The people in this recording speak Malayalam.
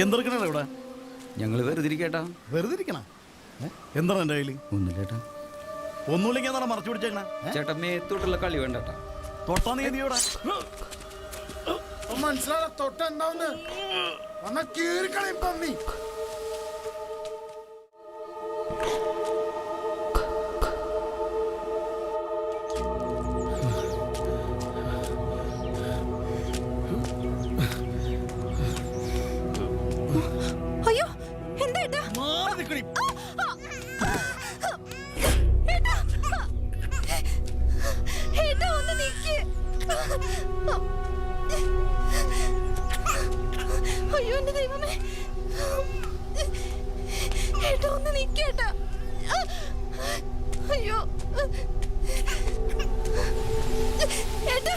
എന്തെടുക്കണ ഇവിടെ? ഞങ്ങൾ വെറുതെ ഇരിക്കേട്ടാ. വെറുതെ ഇരിക്കണ? എന്താണ് എൻ്റെ കയ്യിൽ? ഒന്നുമില്ലേട്ടാ. ഒന്നുമില്ലെങ്കിൽ എന്താണ് മറച്ചു പിടിച്ചേക്കണ? ചേട്ടാ മേത്തോട്ടുള്ള കളി വേണ്ടട്ടാ. തൊട്ടാ നീ ഇവിടെ മനസ്സിലാ തൊട്ട എന്താവുന്ന് വന്ന കീറിക്കളയും പന്നി. അയ്യോ എന്താ ഏട്ടാ? മാറി നിൽക്കണി. ഏട്ടാ ഒന്ന് നിക്ക്. അയ്യോ എന്റെ ദൈവമേ. ഏട്ടാ ഒന്ന് നിക്കേട്ടാ. അയ്യോ ഏട്ടാ.